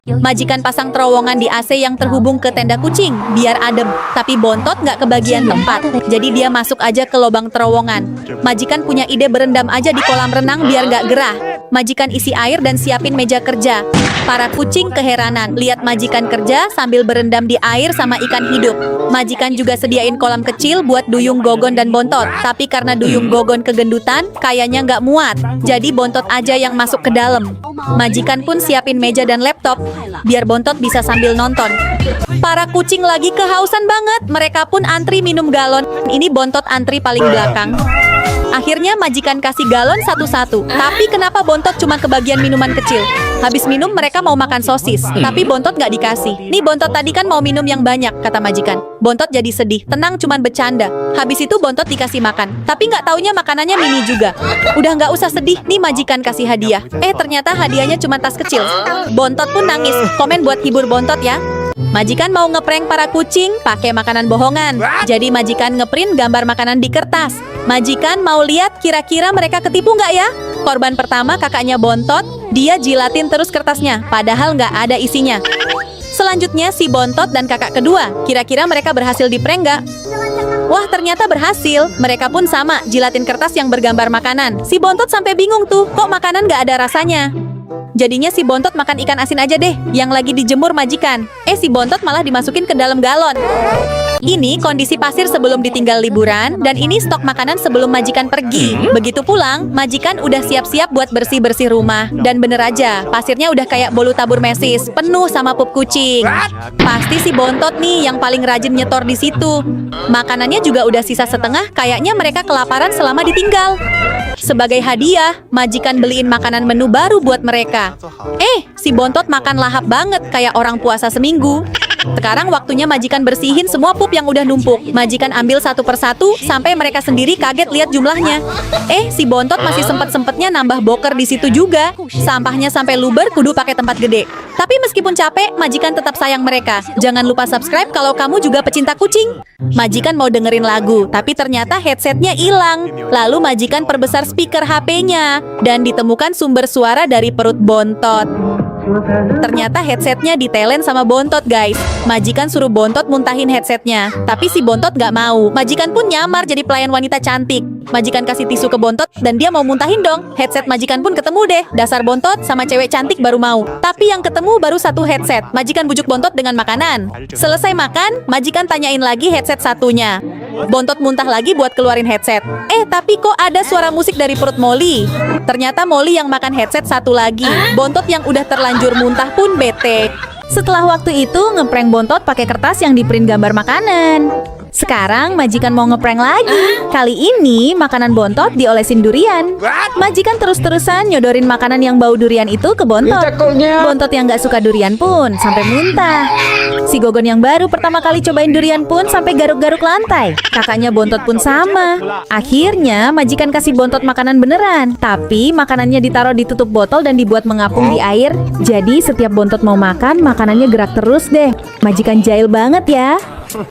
Majikan pasang terowongan di AC yang terhubung ke tenda kucing, biar adem. Tapi Bontot nggak kebagian tempat, jadi dia masuk aja ke lubang terowongan. Majikan punya ide berendam aja di kolam renang biar nggak gerah. Majikan isi air dan siapin meja kerja. Para kucing keheranan, lihat majikan kerja sambil berendam di air sama ikan hidup. Majikan juga sediain kolam kecil buat Duyung, Gogon, dan Bontot. Tapi karena Duyung Gogon kegendutan, kayaknya nggak muat. Jadi Bontot aja yang masuk ke dalam. Majikan pun siapin meja dan laptop, biar Bontot bisa sambil nonton. Para kucing lagi kehausan banget. Mereka pun antri minum galon. Ini Bontot antri paling belakang. Akhirnya majikan kasih galon satu-satu. Tapi kenapa Bontot cuma kebagian minuman kecil? Habis minum mereka mau makan sosis, tapi Bontot nggak dikasih. Nih Bontot tadi kan mau minum yang banyak, kata majikan. Bontot jadi sedih. Tenang, cuman bercanda. Habis itu Bontot dikasih makan. Tapi nggak taunya makanannya mini juga. Udah nggak usah sedih, nih majikan kasih hadiah. Ternyata hadiahnya cuma tas kecil. Bontot pun nangis. Komen buat hibur Bontot ya. Majikan mau ngeprank para kucing pakai makanan bohongan. Jadi majikan ngeprint gambar makanan di kertas. Majikan mau lihat kira-kira mereka ketipu nggak ya? Korban pertama kakaknya Bontot, dia jilatin terus kertasnya, padahal nggak ada isinya. Selanjutnya si Bontot dan kakak kedua, kira-kira mereka berhasil diprank nggak? Wah, ternyata berhasil. Mereka pun sama, jilatin kertas yang bergambar makanan. Si Bontot sampai bingung tuh, kok makanan nggak ada rasanya? Jadinya si Bontot makan ikan asin aja deh, yang lagi dijemur majikan. Si Bontot malah dimasukin ke dalam galon. Ini kondisi pasir sebelum ditinggal liburan, dan ini stok makanan sebelum majikan pergi. Begitu pulang, majikan udah siap-siap buat bersih-bersih rumah. Dan bener aja, pasirnya udah kayak bolu tabur mesis, penuh sama pup kucing. Pasti si Bontot nih yang paling rajin nyetor di situ. Makanannya juga udah sisa setengah, kayaknya mereka kelaparan selama ditinggal. Sebagai hadiah, majikan beliin makanan menu baru buat mereka. Si Bontot makan lahap banget kayak orang puasa seminggu. Sekarang waktunya majikan bersihin semua pup yang udah numpuk. Majikan ambil satu persatu sampai mereka sendiri kaget lihat jumlahnya. Si Bontot masih sempet-sempetnya nambah boker di situ juga. Sampahnya sampai luber, kudu pakai tempat gede. Tapi meskipun capek, majikan tetap sayang mereka. Jangan lupa subscribe kalau kamu juga pecinta kucing. Majikan mau dengerin lagu, tapi ternyata headsetnya hilang. Lalu majikan perbesar speaker HP-nya dan ditemukan sumber suara dari perut Bontot. Ternyata headsetnya ditelen sama Bontot, guys. Majikan suruh Bontot muntahin headsetnya, tapi si Bontot nggak mau. Majikan pun nyamar jadi pelayan wanita cantik. Majikan kasih tisu ke Bontot dan dia mau muntahin dong. Headset majikan pun ketemu deh. Dasar Bontot sama cewek cantik baru mau. Tapi yang ketemu baru satu headset. Majikan bujuk Bontot dengan makanan. Selesai makan, majikan tanyain lagi headset satunya. Bontot muntah lagi buat keluarin headset. Tapi kok ada suara musik dari perut Molly? Ternyata Molly yang makan headset satu lagi. Bontot yang udah terlanjur muntah pun bete. Setelah waktu itu ngeprank Bontot pakai kertas yang diprint gambar makanan. Sekarang majikan mau ngeprank lagi. Kali ini makanan Bontot diolesin durian. Majikan terus-terusan nyodorin makanan yang bau durian itu ke Bontot. Bontot yang gak suka durian pun sampai muntah. Si Gogon yang baru pertama kali cobain durian pun sampai garuk-garuk lantai. Kakaknya Bontot pun sama. Akhirnya majikan kasih Bontot makanan beneran. Tapi makanannya ditaruh di tutup botol dan dibuat mengapung di air. Jadi setiap Bontot mau makan, makanannya gerak terus deh. Majikan jahil banget ya.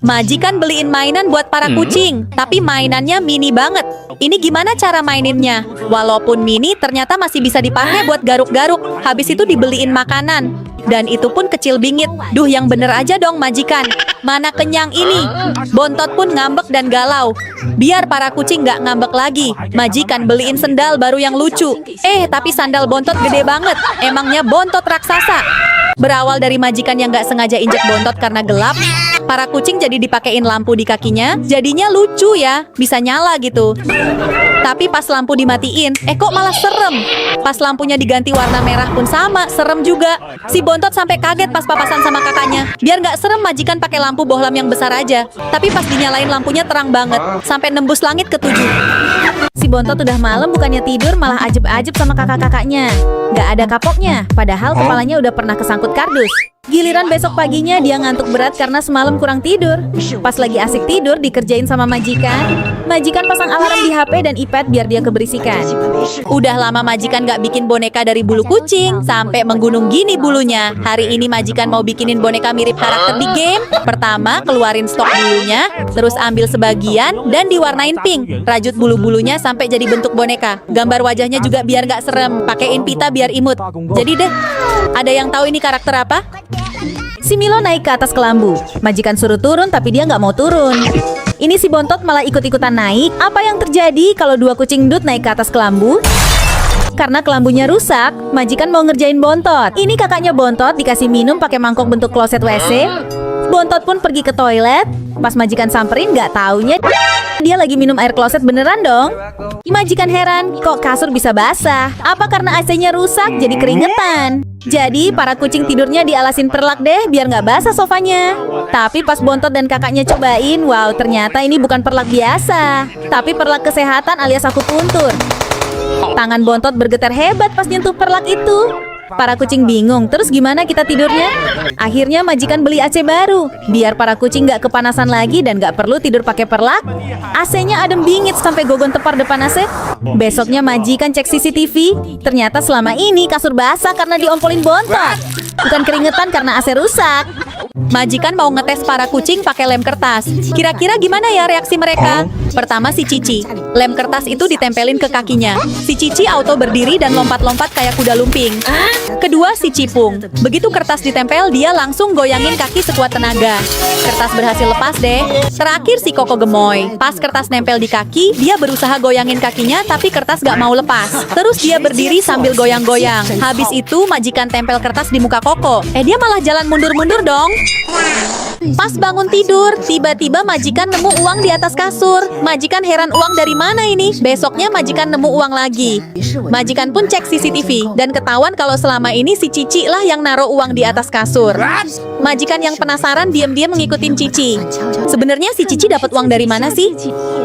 Majikan beliin mainan buat para kucing, tapi mainannya mini banget. Ini gimana cara maininnya? Walaupun mini, ternyata masih bisa dipakai buat garuk-garuk. Habis itu dibeliin makanan. Dan itu pun kecil bingit. Duh, yang bener aja dong majikan. Mana kenyang ini? Bontot pun ngambek dan galau. Biar para kucing nggak ngambek lagi, majikan beliin sendal baru yang lucu. Tapi sandal Bontot gede banget. Emangnya Bontot raksasa? Berawal dari majikan yang nggak sengaja injek Bontot karena gelap, para kucing jadi dipakein lampu di kakinya. Jadinya lucu ya, bisa nyala gitu. Tapi pas lampu dimatiin, kok malah serem. Pas lampunya diganti warna merah pun sama, serem juga. Si Bontot sampai kaget pas papasan sama kakaknya. Biar nggak serem, majikan pakai lampu bohlam yang besar aja. Tapi pas dinyalain lampunya terang banget, sampai nembus langit ke-7. Si Bontot udah malam bukannya tidur, malah ajeb-ajeb sama kakak-kakaknya. Nggak ada kapoknya, padahal kepalanya udah pernah kesangkut kardus. Giliran besok paginya dia ngantuk berat karena semalam kurang tidur. Pas lagi asik tidur dikerjain sama majikan. Majikan pasang alarm di HP dan iPad biar dia keberisikan. Udah lama majikan gak bikin boneka dari bulu kucing, sampai menggunung gini bulunya. Hari ini majikan mau bikinin boneka mirip karakter di game. Pertama keluarin stok bulunya, terus ambil sebagian dan diwarnain pink. Rajut bulu-bulunya sampai jadi bentuk boneka. Gambar wajahnya juga biar gak serem, pakein pita biar imut. Jadi deh, ada yang tahu ini karakter apa? Si Milo naik ke atas kelambu. Majikan suruh turun tapi dia nggak mau turun. Ini si Bontot malah ikut-ikutan naik. Apa yang terjadi kalau dua kucing Dut naik ke atas kelambu? Karena kelambunya rusak, majikan mau ngerjain Bontot. Ini kakaknya Bontot dikasih minum pakai mangkok bentuk kloset WC. Bontot pun pergi ke toilet. Pas majikan samperin nggak taunya dia lagi minum air kloset beneran dong. Majikan heran, kok kasur bisa basah? Apa karena AC-nya rusak jadi keringetan? Jadi para kucing tidurnya dialasin perlak deh biar nggak basah sofanya. Tapi pas Bontot dan kakaknya cobain, wow ternyata ini bukan perlak biasa, tapi perlak kesehatan alias akupuntur. Tangan Bontot bergetar hebat pas nyentuh perlak itu. Para kucing bingung, terus gimana kita tidurnya? Akhirnya majikan beli AC baru, biar para kucing nggak kepanasan lagi dan nggak perlu tidur pakai perlak. AC-nya adem bingit sampai gogon tepar depan AC. Besoknya majikan cek CCTV, ternyata selama ini kasur basah karena diompolin Bontot, bukan keringetan karena AC rusak. Majikan mau ngetes para kucing pakai lem kertas. Kira-kira gimana ya reaksi mereka? Pertama si Cici. Lem kertas itu ditempelin ke kakinya. Si Cici auto berdiri dan lompat-lompat kayak kuda lumping. Kedua si Cipung. Begitu kertas ditempel, dia langsung goyangin kaki sekuat tenaga. Kertas berhasil lepas deh. Terakhir si Koko Gemoy. Pas kertas nempel di kaki, dia berusaha goyangin kakinya tapi kertas gak mau lepas. Terus dia berdiri sambil goyang-goyang. Habis itu majikan tempel kertas di muka Koko. Dia malah jalan mundur-mundur dong. Pas bangun tidur, tiba-tiba majikan nemu uang di atas kasur. Majikan heran, uang dari mana ini? Besoknya majikan nemu uang lagi. Majikan pun cek CCTV dan ketahuan kalau selama ini si Cici lah yang naruh uang di atas kasur. Majikan yang penasaran diam-diam mengikutin Cici. Sebenarnya si Cici dapat uang dari mana sih?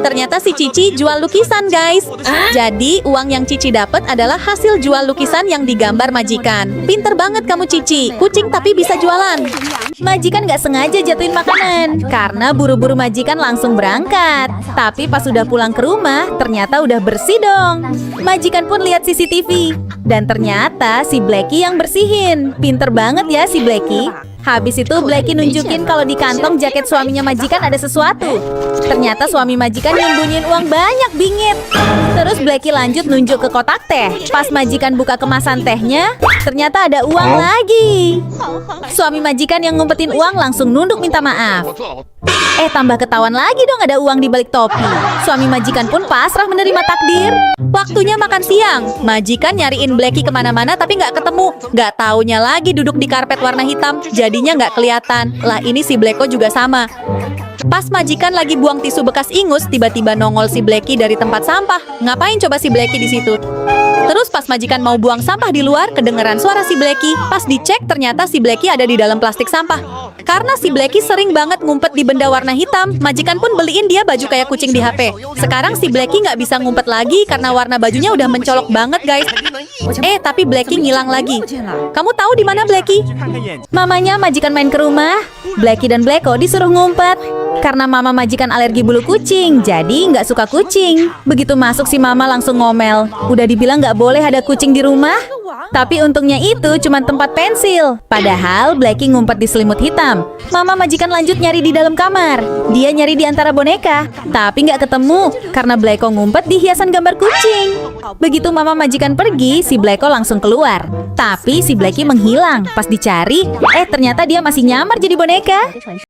Ternyata si Cici jual lukisan, guys. Jadi uang yang Cici dapat adalah hasil jual lukisan yang digambar majikan. Pinter banget kamu Cici, kucing tapi bisa jualan. Majikan nggak sengaja jatuhin makanan karena buru-buru majikan langsung berangkat. Tapi pas sudah pulang ke rumah, ternyata udah bersih dong. Majikan pun lihat CCTV dan ternyata si Blacky yang bersihin. Pinter banget ya si Blacky. Habis itu Blacky nunjukin kalau di kantong jaket suaminya majikan ada sesuatu. Ternyata suami majikan nyembunyiin uang banyak bingit. Terus Blacky lanjut nunjuk ke kotak teh. Pas majikan buka kemasan tehnya, ternyata ada uang lagi. Suami majikan yang ngumpetin uang langsung nunduk minta maaf. Tambah ketahuan lagi dong ada uang di balik topi. Suami majikan pun pasrah menerima takdir. Waktunya makan siang. Majikan nyariin Blacky kemana-mana tapi nggak ketemu. Nggak taunya lagi duduk di karpet warna hitam. Jadinya nggak kelihatan. Lah ini si Blacko juga sama. Pas majikan lagi buang tisu bekas ingus, tiba-tiba nongol si Blacky dari tempat sampah. Ngapain coba si Blacky di situ? Terus pas majikan mau buang sampah di luar, kedengeran suara si Blacky. Pas dicek ternyata si Blacky ada di dalam plastik sampah. Karena si Blacky sering banget ngumpet di benda warna hitam, majikan pun beliin dia baju kayak kucing di HP. Sekarang si Blacky nggak bisa ngumpet lagi karena warna bajunya udah mencolok banget, guys. Tapi Blacky ngilang lagi. Kamu tahu di mana Blacky? Mamanya majikan main ke rumah. Blacky dan Blacko disuruh ngumpet. Karena mama majikan alergi bulu kucing, jadi nggak suka kucing. Begitu masuk si mama langsung ngomel. Udah dibilang nggak boleh ada kucing di rumah. Tapi untungnya itu cuma tempat pensil. Padahal Blacky ngumpet di selimut hitam. Mama majikan lanjut nyari di dalam kamar. Dia nyari di antara boneka, tapi nggak ketemu karena Blacko ngumpet di hiasan gambar kucing. Begitu mama majikan pergi, si Blacko langsung keluar. Tapi si Blacky menghilang. Pas dicari, ternyata dia masih nyamar jadi boneka.